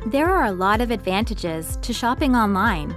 There are a lot of advantages to shopping online.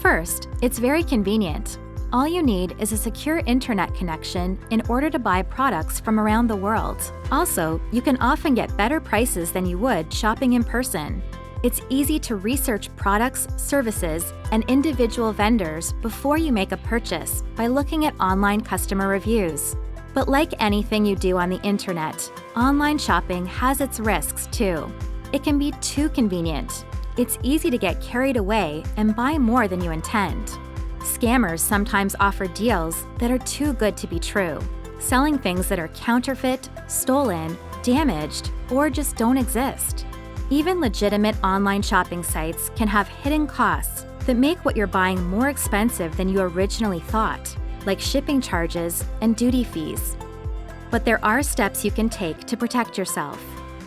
First, it's very convenient. All you need is a secure internet connection in order to buy products from around the world. Also, you can often get better prices than you would shopping in person. It's easy to research products, services, and individual vendors before you make a purchase by looking at online customer reviews. But like anything you do on the internet, online shopping has its risks too. It can be too convenient. It's easy to get carried away and buy more than you intend. Scammers sometimes offer deals that are too good to be true, selling things that are counterfeit, stolen, damaged, or just don't exist. Even legitimate online shopping sites can have hidden costs that make what you're buying more expensive than you originally thought, like shipping charges and duty fees. But there are steps you can take to protect yourself.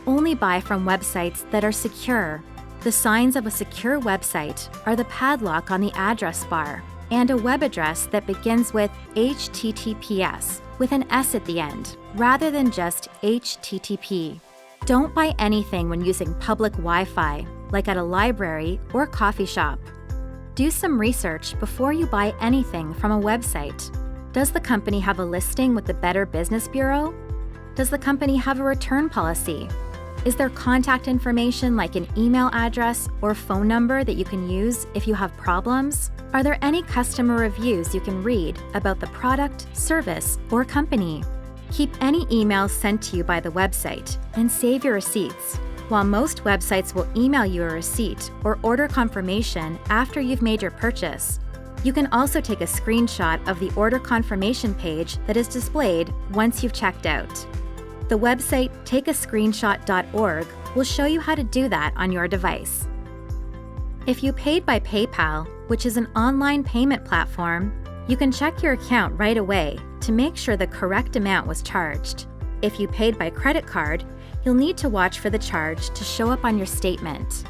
Only buy from websites that are secure. The signs of a secure website are the padlock on the address bar and a web address that begins with HTTPS with an S at the end, rather than just HTTP. Don't buy anything when using public Wi-Fi, like at a library or coffee shop. Do some research before you buy anything from a website. Does the company have a listing with the Better Business Bureau? Does the company have a return policy? Is there contact information like an email address or phone number that you can use if you have problems? Are there any customer reviews you can read about the product, service, or company? Keep any emails sent to you by the website and save your receipts. While most websites will email you a receipt or order confirmation after you've made your purchase, you can also take a screenshot of the order confirmation page that is displayed once you've checked out. The website takeascreenshot.org will show you how to do that on your device. If you paid by PayPal, which is an online payment platform, you can check your account right away to make sure the correct amount was charged. If you paid by credit card, you'll need to watch for the charge to show up on your statement.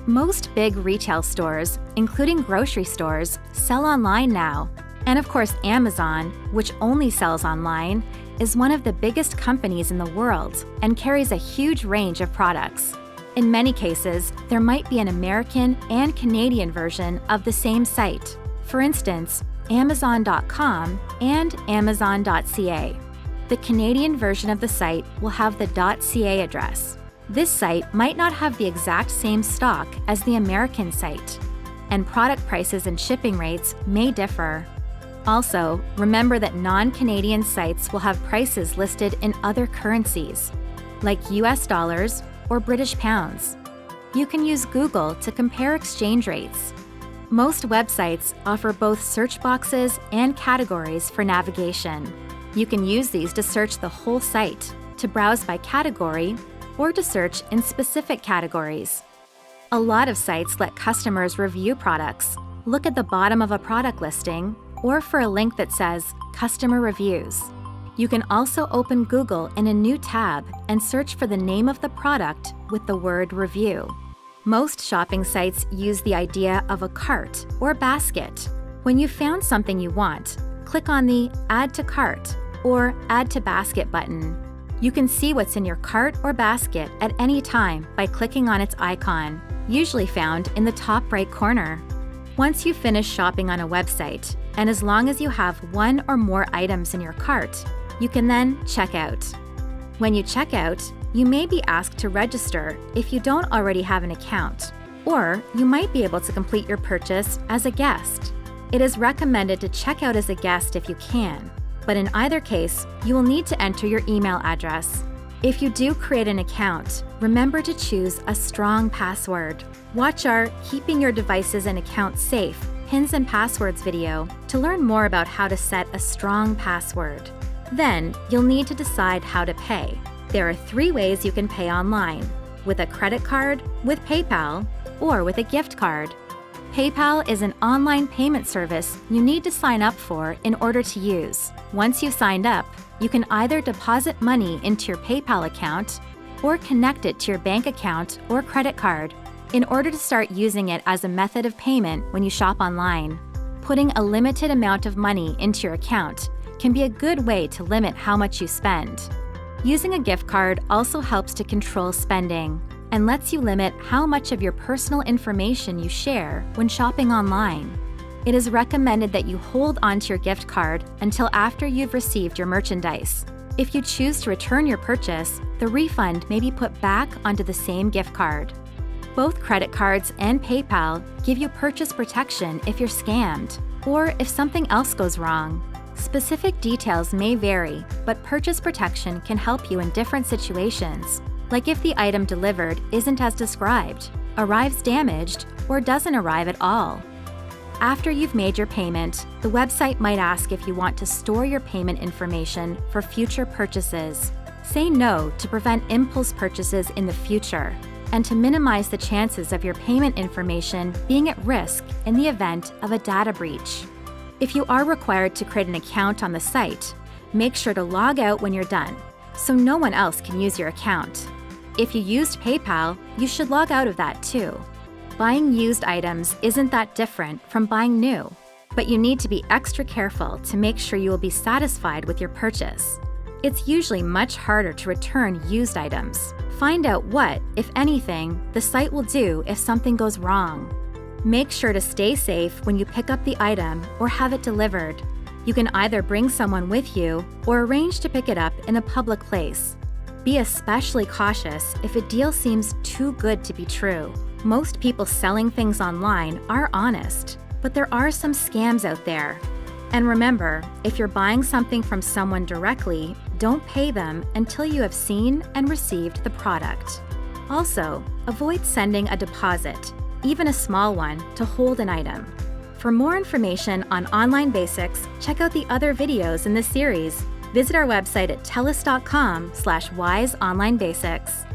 Most big retail stores, including grocery stores, sell online now. And of course, Amazon, which only sells online, is one of the biggest companies in the world and carries a huge range of products. In many cases, there might be an American and Canadian version of the same site. For instance, Amazon.com and Amazon.ca. The Canadian version of the site will have the .ca address. This site might not have the exact same stock as the American site, and product prices and shipping rates may differ. Also, remember that non-Canadian sites will have prices listed in other currencies, like US dollars or British pounds. You can use Google to compare exchange rates. Most websites offer both search boxes and categories for navigation. You can use these to search the whole site, to browse by category, or to search in specific categories. A lot of sites let customers review products, look at the bottom of a product listing, or for a link that says Customer Reviews. You can also open Google in a new tab and search for the name of the product with the word review. Most shopping sites use the idea of a cart or basket. When you've found something you want, click on the Add to Cart or Add to Basket button. You can see what's in your cart or basket at any time by clicking on its icon, usually found in the top right corner. Once you've finished shopping on a website, and as long as you have one or more items in your cart, you can then check out. When you check out, you may be asked to register if you don't already have an account, or you might be able to complete your purchase as a guest. It is recommended to check out as a guest if you can, but in either case, you will need to enter your email address. If you do create an account, remember to choose a strong password. Watch our Keeping Your Devices and Accounts Safe Pins and Passwords video to learn more about how to set a strong password. Then, you'll need to decide how to pay. There are 3 ways you can pay online: with a credit card, with PayPal, or with a gift card. PayPal is an online payment service you need to sign up for in order to use. Once you've signed up, you can either deposit money into your PayPal account or connect it to your bank account or credit card in order to start using it as a method of payment when you shop online. Putting a limited amount of money into your account can be a good way to limit how much you spend. Using a gift card also helps to control spending, and lets you limit how much of your personal information you share when shopping online. It is recommended that you hold onto your gift card until after you've received your merchandise. If you choose to return your purchase, the refund may be put back onto the same gift card. Both credit cards and PayPal give you purchase protection if you're scammed, or if something else goes wrong. Specific details may vary, but purchase protection can help you in different situations, like if the item delivered isn't as described, arrives damaged, or doesn't arrive at all. After you've made your payment, the website might ask if you want to store your payment information for future purchases. Say no to prevent impulse purchases in the future, and to minimize the chances of your payment information being at risk in the event of a data breach. If you are required to create an account on the site, make sure to log out when you're done, so no one else can use your account. If you used PayPal, you should log out of that too. Buying used items isn't that different from buying new, but you need to be extra careful to make sure you will be satisfied with your purchase. It's usually much harder to return used items. Find out what, if anything, the site will do if something goes wrong. Make sure to stay safe when you pick up the item or have it delivered. You can either bring someone with you or arrange to pick it up in a public place. Be especially cautious if a deal seems too good to be true. Most people selling things online are honest, but there are some scams out there. And remember, if you're buying something from someone directly, don't pay them until you have seen and received the product. Also, avoid sending a deposit, even a small one, to hold an item. For more information on online basics, check out the other videos in this series. Visit our website at telus.com/wiseonlinebasics.